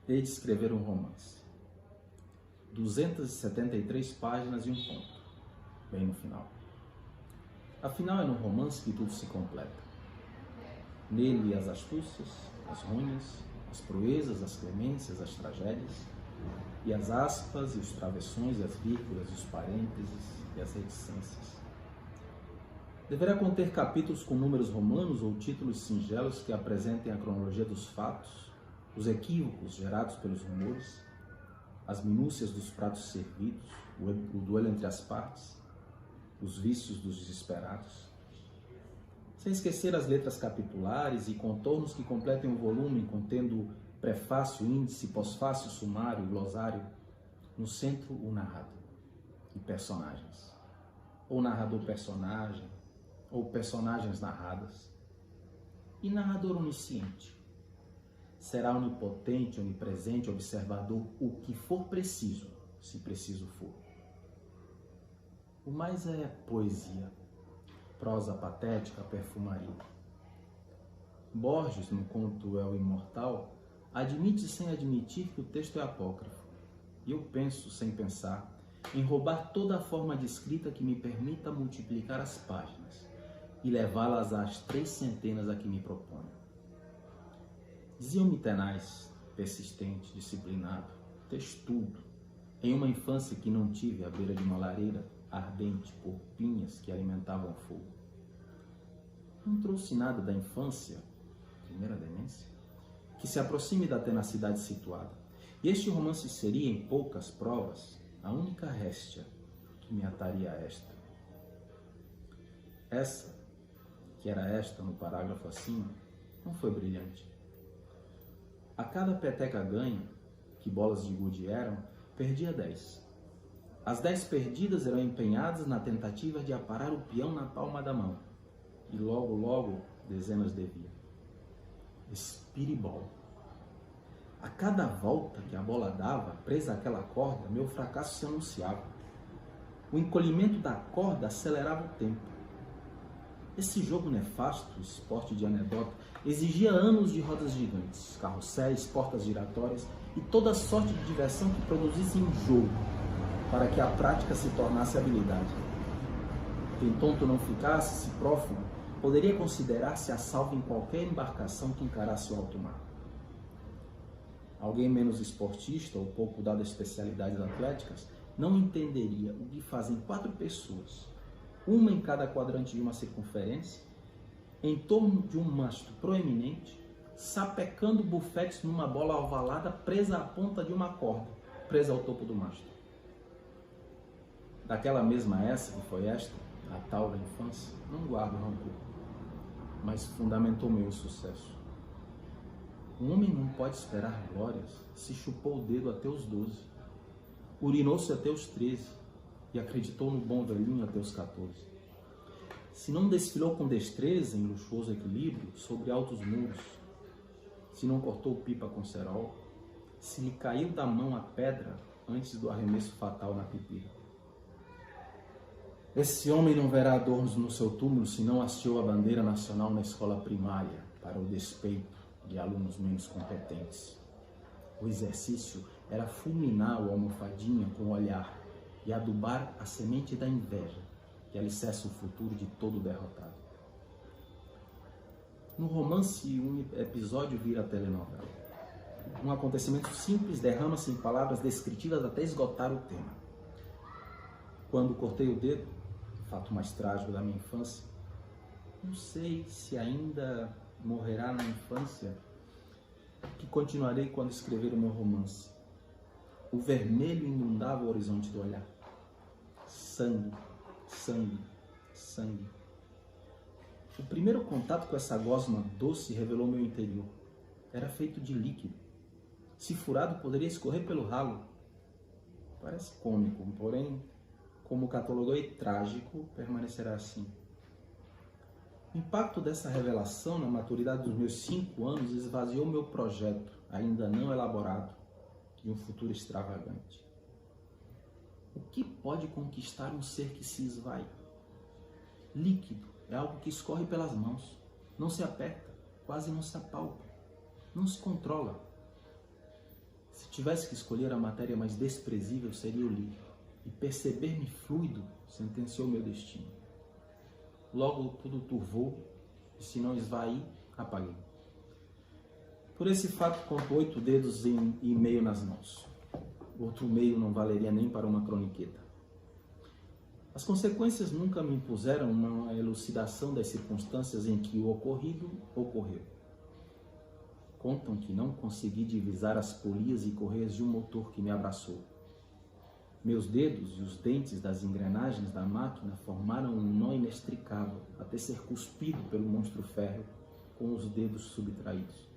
Hei de escrever um romance. 273 páginas e um ponto, bem no final. Afinal, é no romance que tudo se completa. Nele as astúcias, as ruínas, as proezas, as clemências, as tragédias, e as aspas, e os travessões, e as vírgulas, e os parênteses, e as reticências. Deverá conter capítulos com números romanos ou títulos singelos que apresentem a cronologia dos fatos, os equívocos gerados pelos rumores, as minúcias dos pratos servidos, o duelo entre as partes, os vícios dos desesperados. Sem esquecer as letras capitulares e contornos que completem o volume, contendo prefácio, índice, pós-fácio, sumário, glossário. No centro, o narrador e personagens. Ou narrador-personagem, ou personagens narradas. E narrador onisciente. Será onipotente, onipresente, observador, o que for preciso, se preciso for. O mais é poesia, prosa patética, perfumaria. Borges, no conto É o Imortal, admite sem admitir que o texto é apócrifo. E eu penso, sem pensar, em roubar toda a forma de escrita que me permita multiplicar as páginas e levá-las às 300 a que me proponho. Dizia-me tenaz, persistente, disciplinado, testudo, em uma infância que não tive à beira de uma lareira ardente por pinhas que alimentavam fogo. Não trouxe nada da infância, primeira demência, que se aproxime da tenacidade situada. E este romance seria, em poucas provas, a única réstia que me ataria a esta. Essa, que era esta no parágrafo acima, não foi brilhante. A cada peteca ganha, que bolas de gude eram, perdia 10. As 10 perdidas eram empenhadas na tentativa de aparar o peão na palma da mão. E logo, logo, dezenas devia. Espiribol. A cada volta que a bola dava, presa àquela corda, meu fracasso se anunciava. O encolhimento da corda acelerava o tempo. Esse jogo nefasto, esporte de anedota, exigia anos de rodas gigantes, carrosséis, portas giratórias e toda sorte de diversão que produzisse enjoo, para que a prática se tornasse habilidade. Quem tonto não ficasse, se prófugo, poderia considerar-se a salvo em qualquer embarcação que encarasse o alto mar. Alguém menos esportista ou pouco dado a especialidades atléticas não entenderia o que fazem 4 pessoas, uma em cada quadrante de uma circunferência, em torno de um mastro proeminente, sapecando bufetes numa bola ovalada presa à ponta de uma corda, presa ao topo do mastro. Daquela mesma essa que foi esta, a tal da infância, não guardo rancor, mas fundamentou meu insucesso. Um homem não pode esperar glórias se chupou o dedo até os 12, urinou-se até os 13 e acreditou no bom velhinho até os 14. Se não desfilou com destreza em luxuoso equilíbrio sobre altos muros, se não cortou pipa com cerol, se lhe caiu da mão a pedra antes do arremesso fatal na pipira. Esse homem não verá adornos no seu túmulo se não hasteou a bandeira nacional na escola primária para o despeito de alunos menos competentes. O exercício era fulminar o almofadinha com o olhar e adubar a semente da inveja que alicerça o futuro de todo derrotado. No romance, um episódio vira telenovela. Um acontecimento simples derrama-se em palavras descritivas até esgotar o tema. Quando cortei o dedo, fato mais trágico da minha infância, não sei se ainda morrerá na infância, que continuarei quando escrever o meu romance. O vermelho inundava o horizonte do olhar. Sangue, sangue, sangue. O primeiro contato com essa gosma doce revelou meu interior. Era feito de líquido. Se furado, poderia escorrer pelo ralo. Parece cômico, porém, como cataloguei trágico, permanecerá assim. O impacto dessa revelação na maturidade dos meus 5 anos esvaziou meu projeto, ainda não elaborado, de um futuro extravagante. O que pode conquistar um ser que se esvai? Líquido é algo que escorre pelas mãos, não se aperta, quase não se apalpa, não se controla. Se tivesse que escolher a matéria mais desprezível, seria o livro. E perceber-me fluido sentenciou meu destino. Logo tudo turvou, e se não esvaí, apaguei. Por esse fato, conto 8 dedos e meio nas mãos. Outro meio não valeria nem para uma croniqueta. As consequências nunca me impuseram uma elucidação das circunstâncias em que o ocorrido ocorreu. Contam que não consegui divisar as polias e correias de um motor que me abraçou. Meus dedos e os dentes das engrenagens da máquina formaram um nó inextricável até ser cuspido pelo monstro férreo com os dedos subtraídos.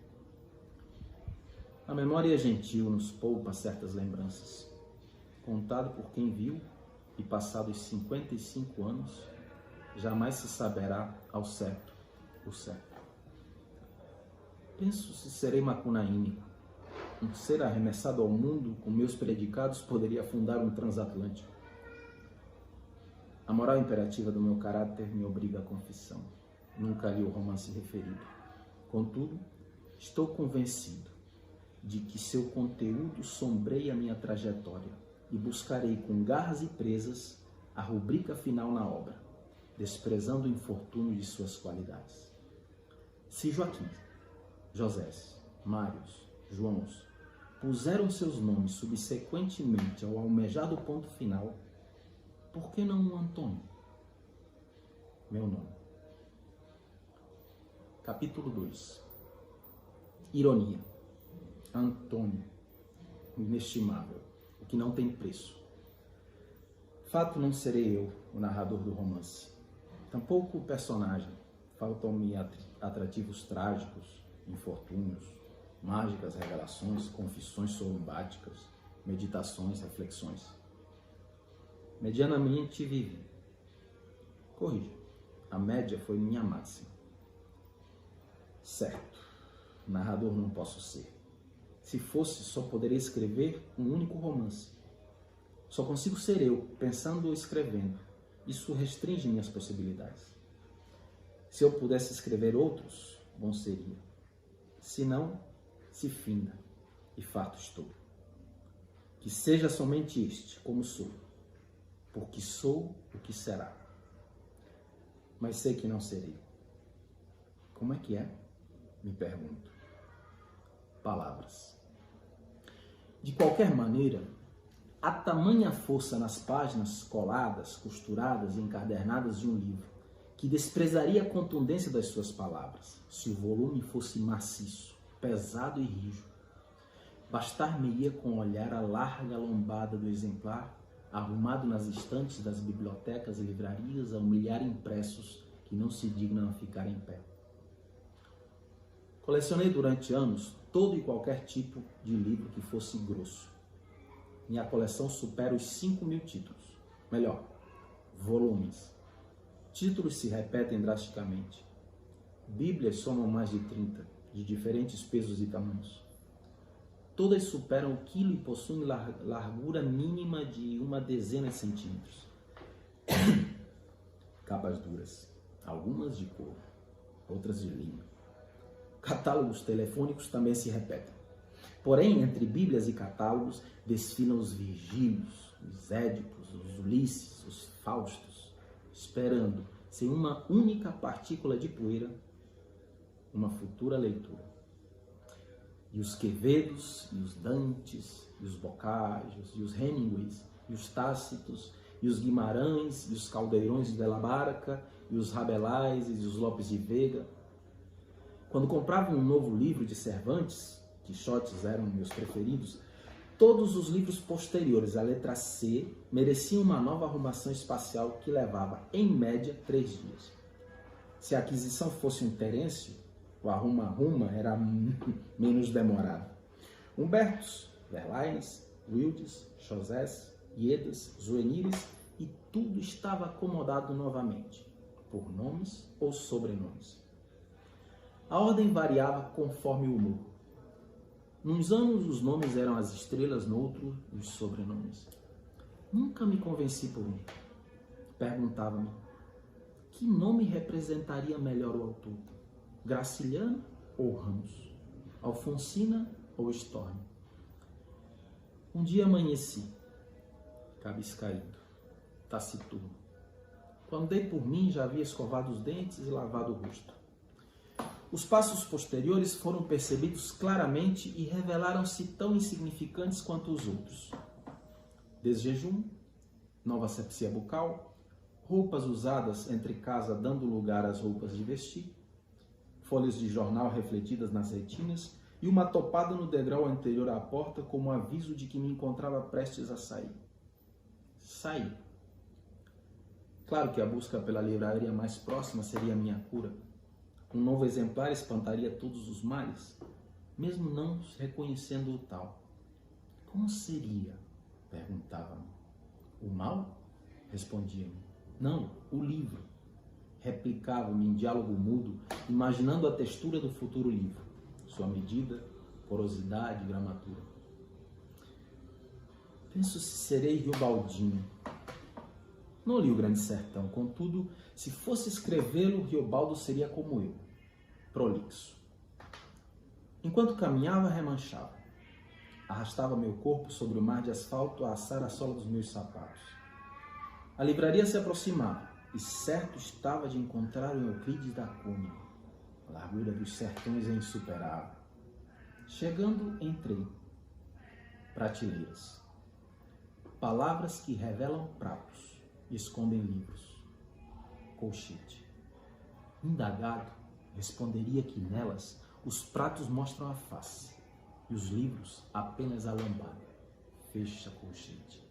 A memória gentil nos poupa certas lembranças. Contado por quem viu, e passados 55 anos, jamais se saberá ao certo o certo. Penso se serei macunaímico. Um ser arremessado ao mundo com meus predicados poderia fundar um transatlântico. A moral imperativa do meu caráter me obriga à confissão. Nunca li o romance referido. Contudo, estou convencido de que seu conteúdo sombreia minha trajetória e buscarei com garras e presas a rubrica final na obra, desprezando o infortúnio de suas qualidades. Se Joaquim, Josés, Mários, Joãos puseram seus nomes subsequentemente ao almejado ponto final, por que não um Antônio? Meu nome. Capítulo 2. Ironia. Antônio. Inestimável. O que não tem preço. Fato, não serei eu o narrador do romance. Tampouco o personagem. Faltam-me atrativos trágicos, infortúnios, mágicas revelações, confissões sorumbáticas, meditações, reflexões. Medianamente vivi. Corrijo. A média foi minha máxima. Certo. Narrador não posso ser. Se fosse, só poderia escrever um único romance. Só consigo ser eu, pensando ou escrevendo. Isso restringe minhas possibilidades. Se eu pudesse escrever outros, bom seria. Se não, se finda, e farto estou. Que seja somente este, como sou, porque sou o que será. Mas sei que não serei. Como é que é? Me pergunto. Palavras. De qualquer maneira, há tamanha força nas páginas coladas, costuradas e encadernadas de um livro, que desprezaria a contundência das suas palavras, se o volume fosse maciço, pesado e rijo. Bastar-me-ia com olhar a larga lombada do exemplar, arrumado nas estantes das bibliotecas e livrarias, a humilhar impressos que não se dignam a ficar em pé. Colecionei durante anos todo e qualquer tipo de livro que fosse grosso. Minha coleção supera os 5.000 títulos. Melhor, volumes. Títulos se repetem drasticamente. Bíblias somam mais de 30, de diferentes pesos e tamanhos. Todas superam o quilo e possuem largura mínima de uma dezena de centímetros. Capas duras, algumas de couro, outras de linho. Catálogos telefônicos também se repetem. Porém, entre Bíblias e catálogos desfilam os Virgílios, os Édipos, os Ulisses, os Faustos, esperando, sem uma única partícula de poeira, uma futura leitura. E os Quevedos, e os Dantes, e os Boccaccios, e os Hemingways, e os Tácitos, e os Guimarães, e os Caldeirões de la Barca, e os Rabelais, e os Lopes de Vega. Quando comprava um novo livro de Cervantes, Quixotes eram meus preferidos, todos os livros posteriores à letra C mereciam uma nova arrumação espacial que levava, em média, 3 dias. Se a aquisição fosse um Terêncio, o arruma-arruma era menos demorado. Humbertos, Verlaines, Wildes, Josés, Iedas, Zuenires, e tudo estava acomodado novamente, por nomes ou sobrenomes. A ordem variava conforme o humor. Nos anos os nomes eram as estrelas, noutros os sobrenomes. Nunca me convenci por um. Perguntava-me, que nome representaria melhor o autor? Graciliano ou Ramos? Alfonsina ou Storm? Um dia amanheci, cabiscaído, taciturno. Quando dei por mim, já havia escovado os dentes e lavado o rosto. Os passos posteriores foram percebidos claramente e revelaram-se tão insignificantes quanto os outros. Desjejum, nova asepsia bucal, roupas usadas entre casa dando lugar às roupas de vestir, folhas de jornal refletidas nas retinas e uma topada no degrau anterior à porta como aviso de que me encontrava prestes a sair. Saí. Claro que a busca pela livraria mais próxima seria a minha cura. Um novo exemplar espantaria todos os males, mesmo não reconhecendo o tal. Como seria? Perguntava-me. O mal? Respondia-me. Não, o livro. Replicava-me em diálogo mudo, imaginando a textura do futuro livro, sua medida, porosidade, gramatura. Penso se serei Riobaldinho. Não li o Grande Sertão, contudo, se fosse escrevê-lo, Riobaldo seria como eu, prolixo. Enquanto caminhava, remanchava. Arrastava meu corpo sobre o mar de asfalto a assar a sola dos meus sapatos. A livraria se aproximava, e certo estava de encontrar o Euclides da Cunha. A largura dos sertões é insuperável. Chegando, entrei. Prateleiras. Palavras que revelam pratos e escondem livros. Colchete. Indagado, responderia que nelas os pratos mostram a face e os livros apenas a lambada. Fecha colchete.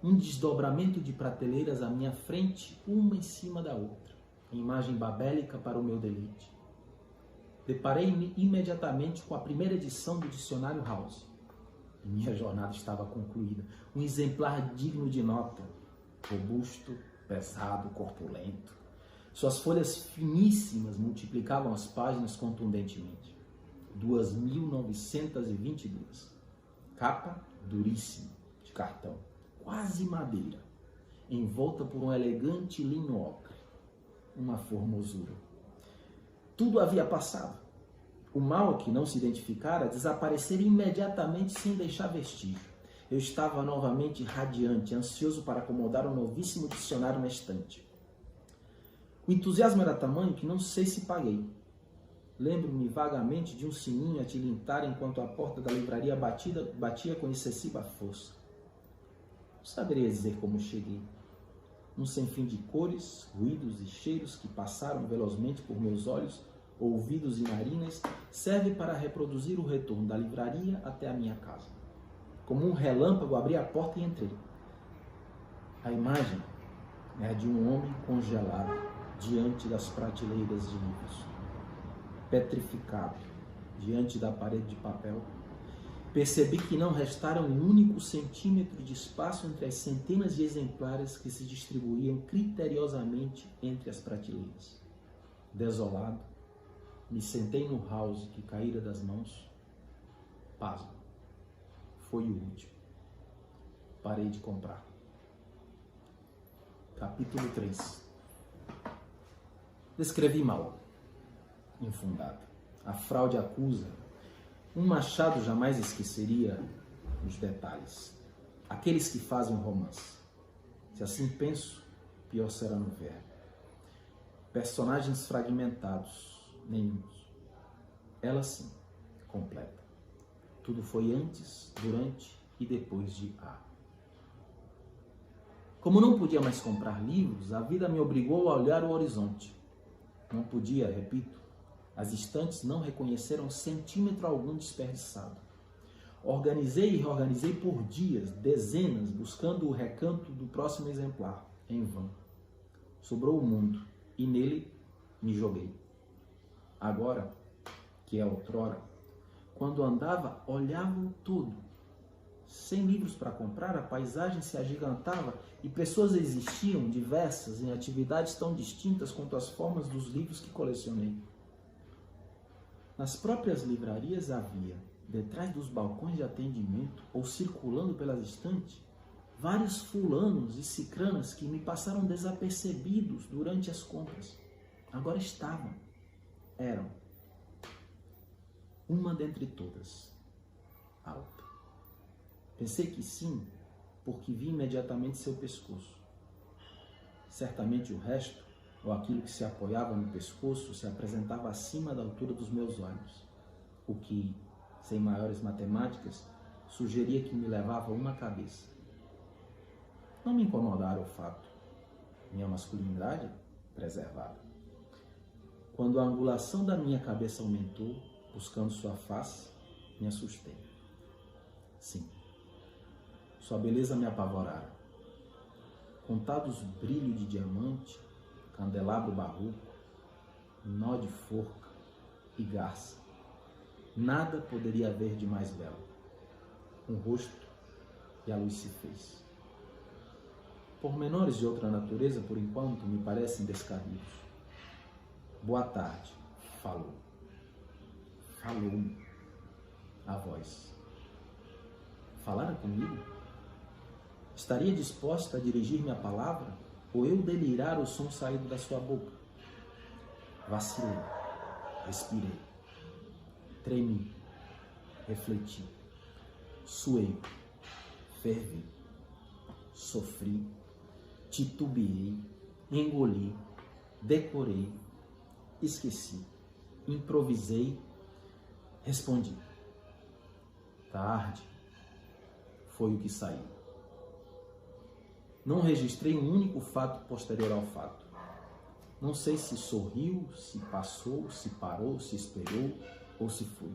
Um desdobramento de prateleiras à minha frente, uma em cima da outra, imagem babélica para o meu deleite. Deparei-me imediatamente com a primeira edição do dicionário House. Minha jornada estava concluída. Um exemplar digno de nota, robusto, pesado, corpulento. Suas folhas finíssimas multiplicavam as páginas contundentemente. 2.922. Capa duríssima, de cartão, quase madeira, envolta por um elegante linho ocre. Uma formosura. Tudo havia passado. O mal que não se identificara desapareceria imediatamente sem deixar vestígio. Eu estava novamente radiante, ansioso para acomodar um novíssimo dicionário na estante. O entusiasmo era tamanho que não sei se paguei. Lembro-me vagamente de um sininho a tilintar enquanto a porta da livraria batia com excessiva força. Não saberia dizer como cheguei. Um sem-fim de cores, ruídos e cheiros que passaram velozmente por meus olhos, ouvidos e narinas, serve para reproduzir o retorno da livraria até a minha casa. Como um relâmpago, abri a porta e entrei. A imagem é a de um homem congelado diante das prateleiras de livros. Petrificado diante da parede de papel, percebi que não restara um único centímetro de espaço entre as centenas de exemplares que se distribuíam criteriosamente entre as prateleiras. Desolado, me sentei no house que caíra das mãos. Pasmo. Foi o último. Parei de comprar. Capítulo 3. Descrevi mal. Infundado. A fraude acusa. Um Machado jamais esqueceria os detalhes. Aqueles que fazem um romance. Se assim penso, pior será no verbo. Personagens fragmentados. Nenhuns. Ela sim, completa. Tudo foi antes, durante e depois de A. Como não podia mais comprar livros, a vida me obrigou a olhar o horizonte. Não podia, repito. As estantes não reconheceram centímetro algum desperdiçado. Organizei e reorganizei por dias, dezenas, buscando o recanto do próximo exemplar, em vão. Sobrou o mundo, e nele me joguei. Agora, que é outrora, quando andava, olhava-o todo. Sem livros para comprar, a paisagem se agigantava e pessoas existiam, diversas, em atividades tão distintas quanto as formas dos livros que colecionei. Nas próprias livrarias havia, detrás dos balcões de atendimento ou circulando pelas estantes, vários fulanos e cicranas que me passaram desapercebidos durante as compras. Agora eram, uma dentre todas, alta, Pensei que sim, porque vi imediatamente seu pescoço. Certamente o resto, ou aquilo que se apoiava no pescoço, se apresentava acima da altura dos meus olhos, o que, sem maiores matemáticas, sugeria que me levava uma cabeça. Não me incomodara o fato. Minha masculinidade preservada. Quando a angulação da minha cabeça aumentou, buscando sua face, me assustei. Sim, sua beleza me apavorara. Contados brilho de diamante, candelabro barroco, nó de forca e garça, nada poderia haver de mais belo. Um rosto e a luz se fez. Pormenores de outra natureza, por enquanto, me parecem descabidos. Boa tarde, falou. Falou-me a voz. Falara comigo? Estaria disposta a dirigir-me a palavra? Ou eu delirar o som saído da sua boca? Vacilei, respirei, tremi, refleti, suei, fervi, sofri, titubeei, engoli, decorei, esqueci, improvisei, respondi. Tarde, foi o que saiu. Não registrei um único fato posterior ao fato. Não sei se sorriu, se passou, se parou, se esperou ou se foi.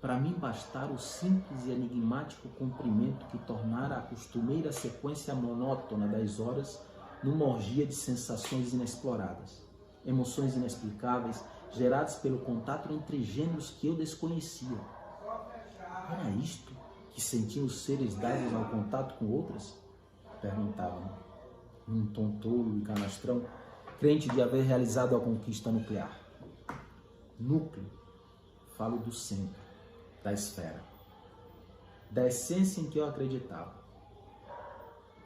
Para mim bastara o simples e enigmático cumprimento que tornara a costumeira sequência monótona das horas numa orgia de sensações inexploradas, emoções inexplicáveis geradas pelo contato entre gêneros que eu desconhecia. Era isto que sentiam os seres dados ao contato com outras? Perguntavam, num tom tolo e canastrão, crente de haver realizado a conquista nuclear. Núcleo, falo do centro, da esfera, da essência em que eu acreditava.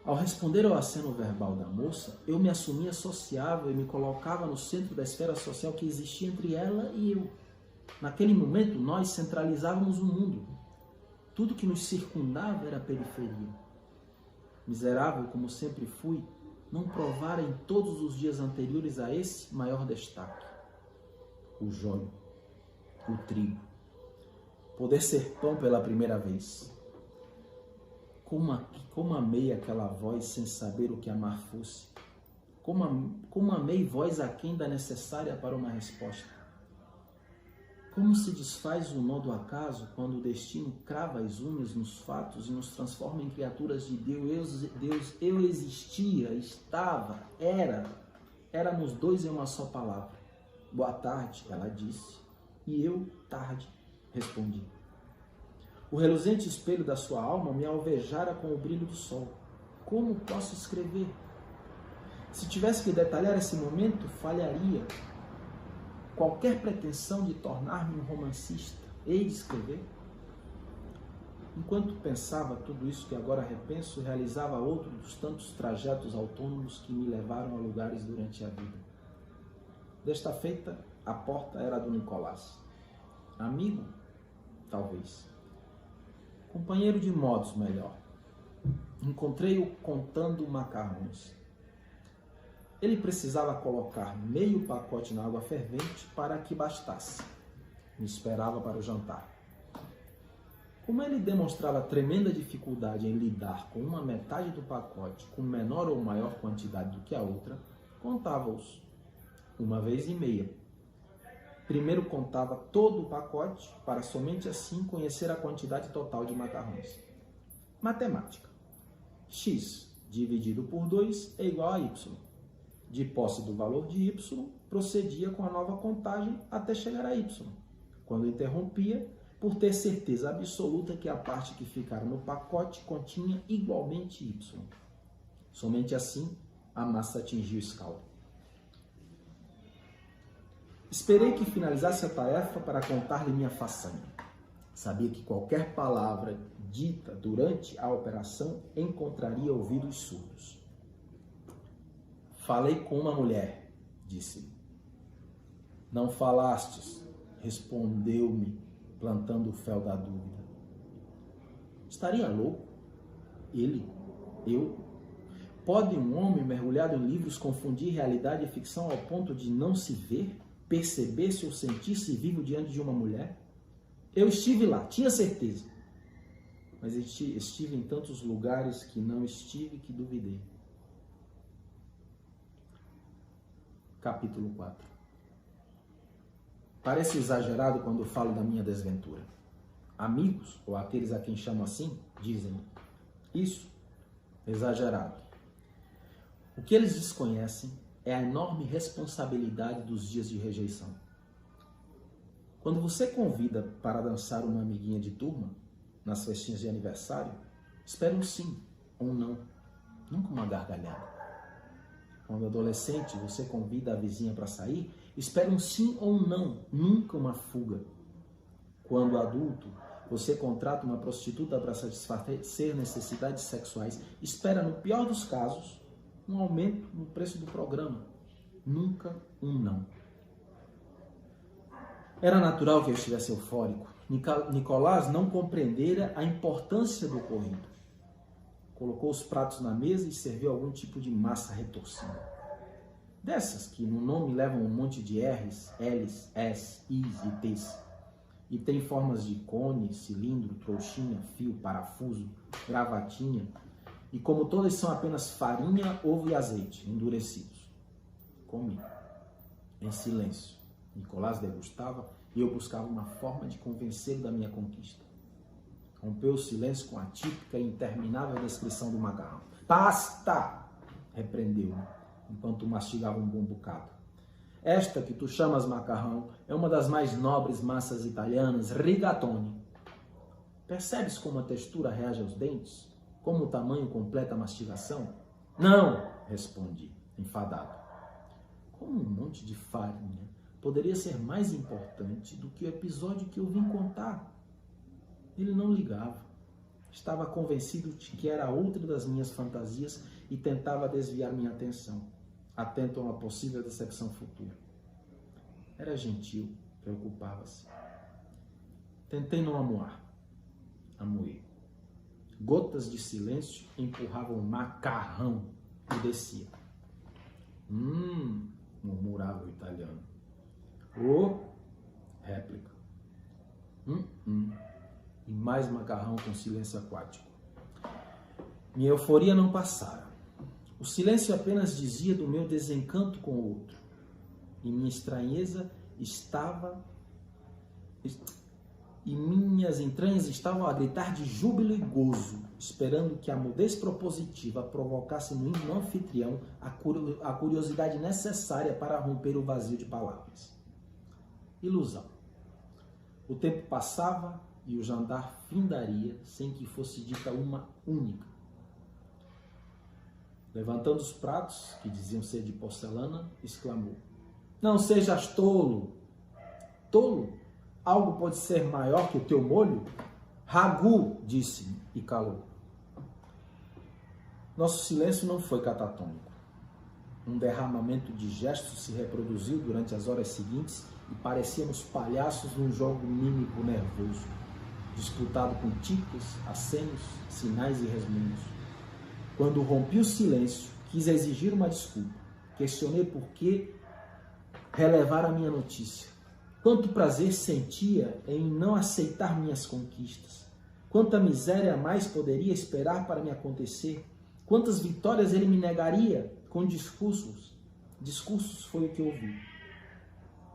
Ao responder ao aceno verbal da moça, eu me assumia sociável e me colocava no centro da esfera social que existia entre ela e eu. Naquele momento, nós centralizávamos o mundo. Tudo que nos circundava era periferia. Miserável como sempre fui, não provara em todos os dias anteriores a esse maior destaque. O joio, o trigo, poder ser pão pela primeira vez. Como amei aquela voz sem saber o que amar fosse. Como amei voz aquém da necessária para uma resposta. Como se desfaz o nó do acaso quando o destino crava as unhas nos fatos e nos transforma em criaturas de Deus. Eu existia, estava, éramos dois em uma só palavra. Boa tarde, ela disse, e eu, tarde, respondi. O reluzente espelho da sua alma me alvejara com o brilho do sol. Como posso escrever? Se tivesse que detalhar esse momento, falharia. Qualquer pretensão de tornar-me um romancista, hei de escrever? Enquanto pensava tudo isso que agora repenso, realizava outro dos tantos trajetos autônomos que me levaram a lugares durante a vida. Desta feita, a porta era do Nicolás. Amigo? Talvez. Companheiro de modos, melhor. Encontrei-o contando macarrões. Ele precisava colocar meio pacote na água fervente para que bastasse. Me esperava para o jantar. Como ele demonstrava tremenda dificuldade em lidar com uma metade do pacote com menor ou maior quantidade do que a outra, contava-os, uma vez e meia. Primeiro contava todo o pacote, para somente assim conhecer a quantidade total de macarrões. Matemática. X dividido por 2 é igual a Y. De posse do valor de Y, procedia com a nova contagem até chegar a Y. Quando interrompia, por ter certeza absoluta que a parte que ficara no pacote continha igualmente Y. Somente assim, a massa atingiu o escaldo. Esperei que finalizasse a tarefa para contar-lhe minha façanha. Sabia que qualquer palavra dita durante a operação encontraria ouvidos surdos. Falei com uma mulher, disse-lhe. Não falastes, respondeu-me, plantando o fel da dúvida. Estaria louco? Ele? Eu? Pode um homem mergulhado em livros confundir realidade e ficção ao ponto de não se ver, perceber-se ou sentir-se vivo diante de uma mulher? Eu estive lá, tinha certeza. Mas estive em tantos lugares que não estive, que duvidei. Capítulo 4. Parece exagerado quando falo da minha desventura. Amigos, ou aqueles a quem chamo assim, dizem isso, exagerado. O que eles desconhecem é a enorme responsabilidade dos dias de rejeição. Quando você convida para dançar uma amiguinha de turma, nas festinhas de aniversário, espere um sim ou um não, nunca uma gargalhada. Quando adolescente, você convida a vizinha para sair, espere um sim ou um não, nunca uma fuga. Quando adulto, você contrata uma prostituta para satisfazer necessidades sexuais, espera, no pior dos casos, um aumento no preço do programa, nunca um não. Era natural que eu estivesse eufórico. Nicolás não compreendera a importância do ocorrido. Colocou os pratos na mesa e serviu algum tipo de massa retorcida. Dessas que no nome levam um monte de R's, L's, S, I's e T's. E tem formas de cone, cilindro, trouxinha, fio, parafuso, gravatinha. E como todas são apenas farinha, ovo e azeite, endurecidos. Comi. Em silêncio. Nicolás degustava e eu buscava uma forma de convencê-lo da minha conquista. Rompeu o silêncio com a típica e interminável descrição do macarrão. Pasta! Repreendeu-me, enquanto mastigava um bom bocado. Esta que tu chamas macarrão é uma das mais nobres massas italianas, rigatoni. Percebes como a textura reage aos dentes? Como o tamanho completa a mastigação? Não, respondi, enfadado. Como um monte de farinha poderia ser mais importante do que o episódio que eu vim contar? Ele não ligava. Estava convencido de que era outra das minhas fantasias e tentava desviar minha atenção, atento a uma possível decepção futura. Era gentil, preocupava-se. Tentei não amuar. Amuei. Gotas de silêncio empurravam o macarrão e descia. Murmurava o italiano. Réplica. E mais macarrão com silêncio aquático. Minha euforia não passara. O silêncio apenas dizia do meu desencanto com o outro. E minha estranheza e minhas entranhas estavam a gritar de júbilo e gozo, esperando que a mudez propositiva provocasse no anfitrião a curiosidade necessária para romper o vazio de palavras. Ilusão. O tempo passava e o jantar findaria sem que fosse dita uma única. Levantando os pratos, que diziam ser de porcelana, exclamou: Não sejas tolo! Tolo? Algo pode ser maior que o teu molho? Ragu, disse-me e calou. Nosso silêncio não foi catatônico. Um derramamento de gestos se reproduziu durante as horas seguintes e parecíamos palhaços num jogo mímico nervoso, disputado com ticos, acenos, sinais e resmungos. Quando rompi o silêncio, quis exigir uma desculpa. Questionei por que relevar a minha notícia. Quanto prazer sentia em não aceitar minhas conquistas. Quanta miséria a mais poderia esperar para me acontecer. Quantas vitórias ele me negaria com discursos. Discursos foi o que ouvi.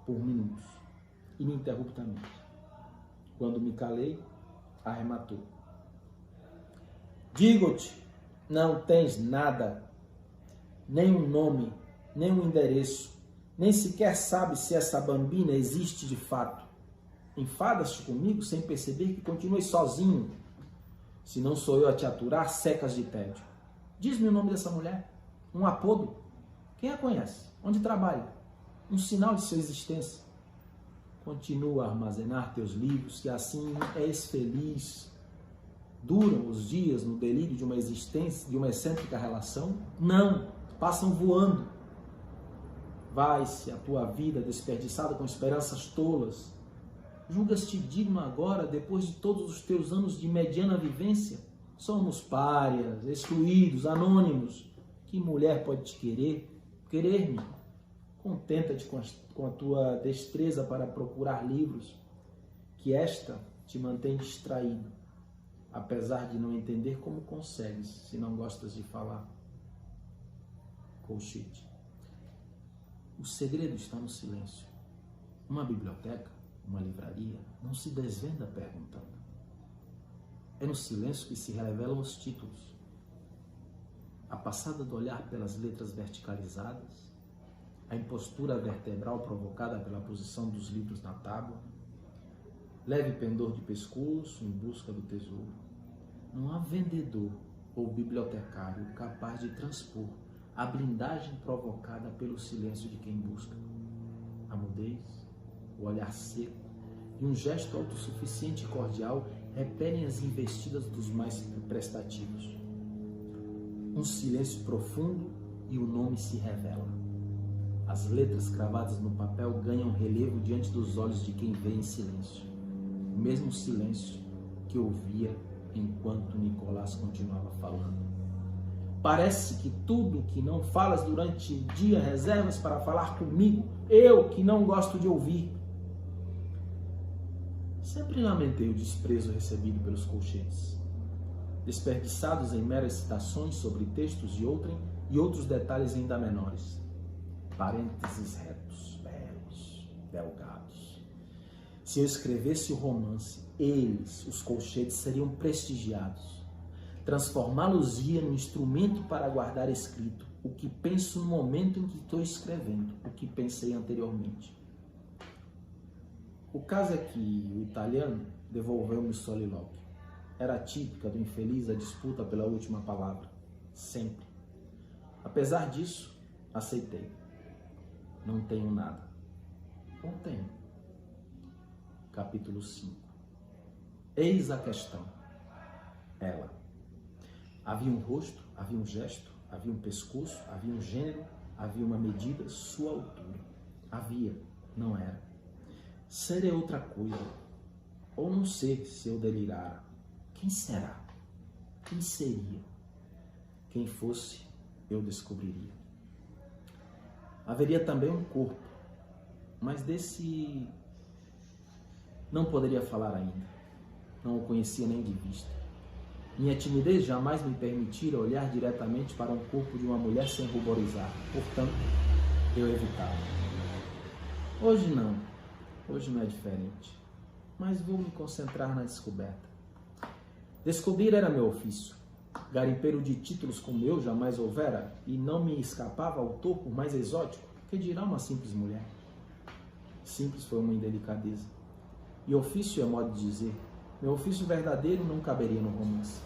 Por minutos, ininterruptamente. Quando me calei, arrematou. Digo-te, não tens nada, nem um nome, nem um endereço, nem sequer sabes se essa bambina existe de fato. Enfadas-te comigo sem perceber que continuei sozinho, se não sou eu a te aturar secas de tédio. Diz-me o nome dessa mulher, um apodo. Quem a conhece? Onde trabalha? Um sinal de sua existência. Continua a armazenar teus livros, que assim és feliz. Duram os dias no delírio de uma existência, de uma excêntrica relação? Não, passam voando. Vai-se a tua vida desperdiçada com esperanças tolas. Julgas-te digno agora, depois de todos os teus anos de mediana vivência? Somos párias, excluídos, anônimos. Que mulher pode te querer? Querer-me? Contenta-te com a tua destreza para procurar livros, que esta te mantém distraído, apesar de não entender como consegues, se não gostas de falar. Colchete. O segredo está no silêncio. Uma biblioteca, uma livraria, não se desvenda perguntando. É no silêncio que se revelam os títulos. A passada do olhar pelas letras verticalizadas, a impostura vertebral provocada pela posição dos livros na tábua, leve pendor de pescoço em busca do tesouro. Não há vendedor ou bibliotecário capaz de transpor a blindagem provocada pelo silêncio de quem busca. A mudez, o olhar seco e um gesto autossuficiente e cordial repelem as investidas dos mais prestativos. Um silêncio profundo e o nome se revela. As letras cravadas no papel ganham relevo diante dos olhos de quem vê em silêncio. O mesmo silêncio que ouvia enquanto Nicolás continuava falando. Parece que tudo que não falas durante o dia reservas para falar comigo, eu que não gosto de ouvir. Sempre lamentei o desprezo recebido pelos colchetes, desperdiçados em meras citações sobre textos de outrem e outros detalhes ainda menores. Parênteses retos, belos, delgados. Se eu escrevesse o romance, eles, os colchetes, seriam prestigiados. Transformá-los-ia num instrumento para guardar escrito o que penso no momento em que estou escrevendo, o que pensei anteriormente. O caso é que o italiano devolveu-me o solilóquio. Era típica do infeliz a disputa pela última palavra. Sempre. Apesar disso, aceitei. Não tenho nada. Ou tenho? Capítulo 5. Eis a questão. Ela. Havia um rosto, havia um gesto, havia um pescoço, havia um gênero, havia uma medida, sua altura. Havia, não era. Ser é outra coisa. Ou não ser, se eu delirara. Quem será? Quem seria? Quem fosse, eu descobriria. Haveria também um corpo, mas desse não poderia falar ainda. Não o conhecia nem de vista. Minha timidez jamais me permitira olhar diretamente para um corpo de uma mulher sem ruborizar. Portanto, eu evitava. Hoje não é diferente. Mas vou me concentrar na descoberta. Descobrir era meu ofício. Garimpeiro de títulos como eu jamais houvera, e não me escapava autor por mais exótico, que dirá uma simples mulher. Simples foi uma indelicadeza. E ofício é modo de dizer. Meu ofício verdadeiro não caberia no romance.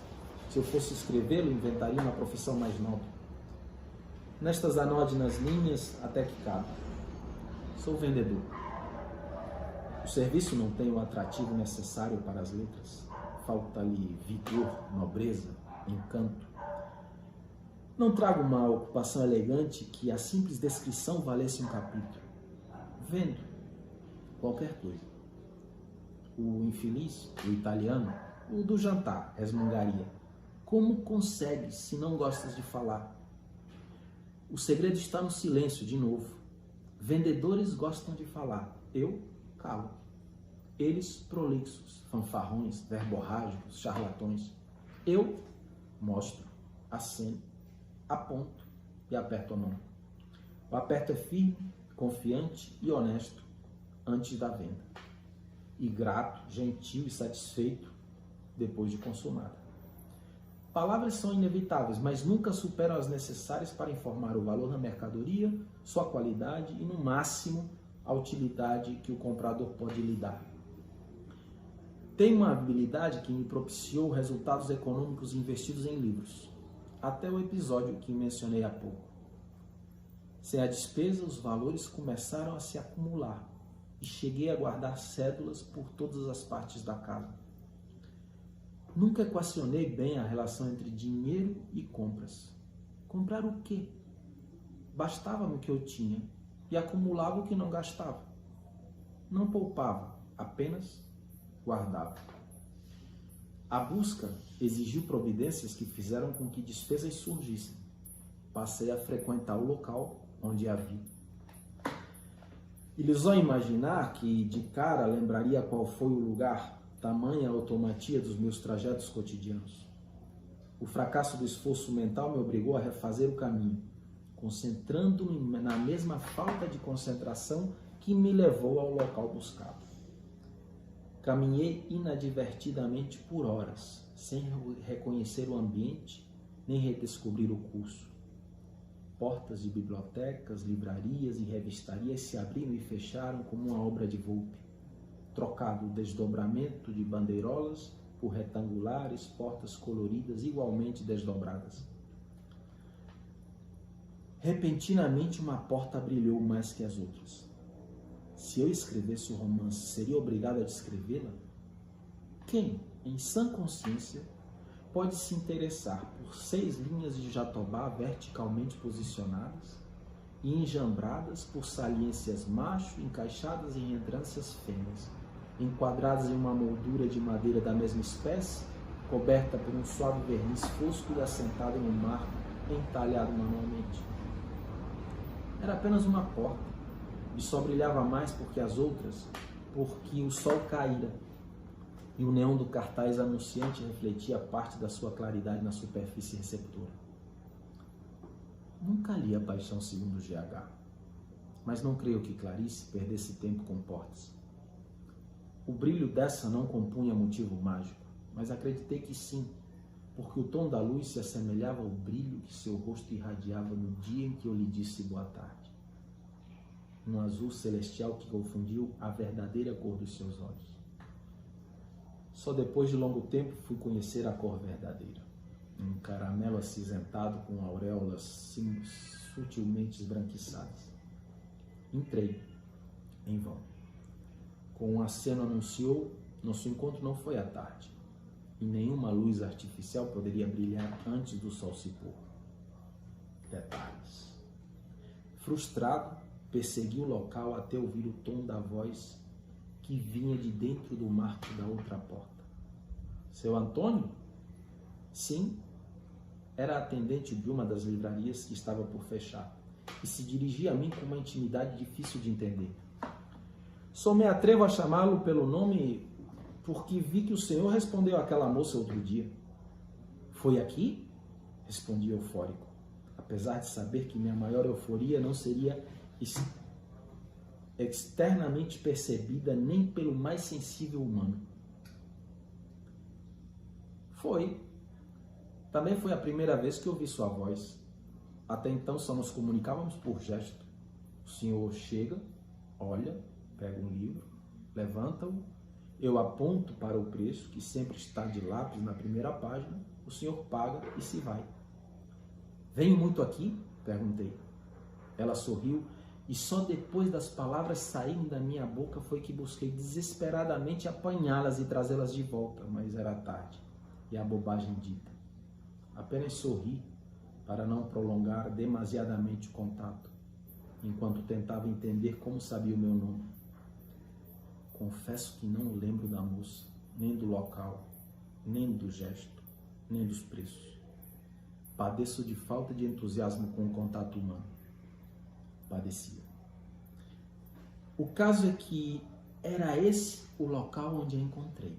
Se eu fosse escrevê-lo, inventaria uma profissão mais nobre. Nestas anódinas linhas, até que cabe. Sou vendedor. O serviço não tem o atrativo necessário para as letras. Falta-lhe vigor, nobreza, encanto. Não trago uma ocupação elegante que a simples descrição valesse um capítulo. Vendo qualquer coisa. O infeliz, o italiano, o do jantar, resmungaria. Como consegues se não gostas de falar? O segredo está no silêncio, de novo. Vendedores gostam de falar. Eu calo. Eles prolixos, fanfarrões, verborrágicos, charlatões. Eu mostro, aceno, aponto e aperto a mão. O aperto é firme, confiante e honesto antes da venda. E grato, gentil e satisfeito depois de consumada. Palavras são inevitáveis, mas nunca superam as necessárias para informar o valor da mercadoria, sua qualidade e, no máximo, a utilidade que o comprador pode lhe dar. Tenho uma habilidade que me propiciou resultados econômicos investidos em livros, até o episódio que mencionei há pouco. Sem a despesa, os valores começaram a se acumular e cheguei a guardar cédulas por todas as partes da casa. Nunca equacionei bem a relação entre dinheiro e compras. Comprar o quê? Bastava-me o que eu tinha e acumulava o que não gastava. Não poupava, apenas guardava. A busca exigiu providências que fizeram com que despesas surgissem. Passei a frequentar o local onde a vi. Ilusão imaginar que de cara lembraria qual foi o lugar, tamanha automatia dos meus trajetos cotidianos. O fracasso do esforço mental me obrigou a refazer o caminho, concentrando-me na mesma falta de concentração que me levou ao local buscado. Caminhei inadvertidamente por horas, sem reconhecer o ambiente, nem redescobrir o curso. Portas de bibliotecas, livrarias e revistarias se abriram e fecharam como uma obra de Volpe, trocado o desdobramento de bandeirolas por retangulares portas coloridas igualmente desdobradas. Repentinamente uma porta brilhou mais que as outras. Se eu escrevesse o romance, seria obrigado a descrevê-la? Quem, em sã consciência, pode se interessar por 6 linhas de jatobá verticalmente posicionadas e enjambradas por saliências macho encaixadas em entrâncias fêmeas, enquadradas em uma moldura de madeira da mesma espécie, coberta por um suave verniz fosco e assentada em um marco entalhado manualmente? Era apenas uma porta, e só brilhava mais porque as outras, porque o sol caíra, e o neon do cartaz anunciante refletia parte da sua claridade na superfície receptora. Nunca li A Paixão segundo G.H., mas não creio que Clarice perdesse tempo com portas. O brilho dessa não compunha motivo mágico, mas acreditei que sim, porque o tom da luz se assemelhava ao brilho que seu rosto irradiava no dia em que eu lhe disse boa tarde. Um azul celestial que confundiu a verdadeira cor dos seus olhos. Só depois de longo tempo fui conhecer a cor verdadeira. Um caramelo acinzentado com auréolas sutilmente esbranquiçadas. Entrei, em vão. Com um aceno anunciou, nosso encontro não foi à tarde, e nenhuma luz artificial poderia brilhar antes do sol se pôr. Detalhes. Frustrado, persegui o local até ouvir o tom da voz que vinha de dentro do marco da outra porta. Seu Antônio? Sim, era atendente de uma das livrarias que estava por fechar e se dirigia a mim com uma intimidade difícil de entender. Só me atrevo a chamá-lo pelo nome porque vi que o senhor respondeu àquela moça outro dia. Foi aqui? Respondi eufórico, apesar de saber que minha maior euforia não seria externamente percebida nem pelo mais sensível humano. Foi. Também foi a primeira vez que ouvi sua voz. Até então só nos comunicávamos por gesto. O senhor chega, olha, pega um livro, levanta-o, eu aponto para o preço, que sempre está de lápis na primeira página, o senhor paga e se vai. Venho muito aqui? Perguntei. Ela sorriu e só depois das palavras saírem da minha boca foi que busquei desesperadamente apanhá-las e trazê-las de volta, mas era tarde e a bobagem dita. Apenas sorri para não prolongar demasiadamente o contato, enquanto tentava entender como sabia o meu nome. Confesso que não lembro da moça, nem do local, nem do gesto, nem dos preços. Padeço de falta de entusiasmo com o contato humano. Padecia. O caso é que era esse o local onde a encontrei.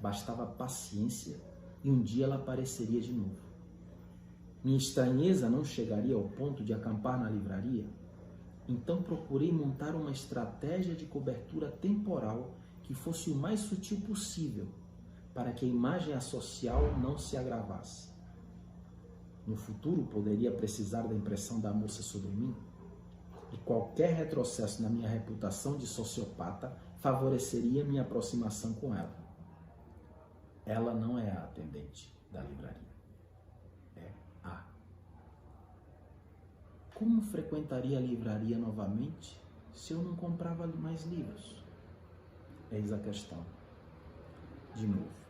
Bastava paciência e um dia ela apareceria de novo. Minha estranheza não chegaria ao ponto de acampar na livraria, então procurei montar uma estratégia de cobertura temporal que fosse o mais sutil possível, para que a imagem associal não se agravasse. No futuro poderia precisar da impressão da moça sobre mim, e qualquer retrocesso na minha reputação de sociopata favoreceria minha aproximação com ela. Ela não é a atendente da livraria. É a. Como frequentaria a livraria novamente se eu não comprava mais livros? Eis a questão. De novo.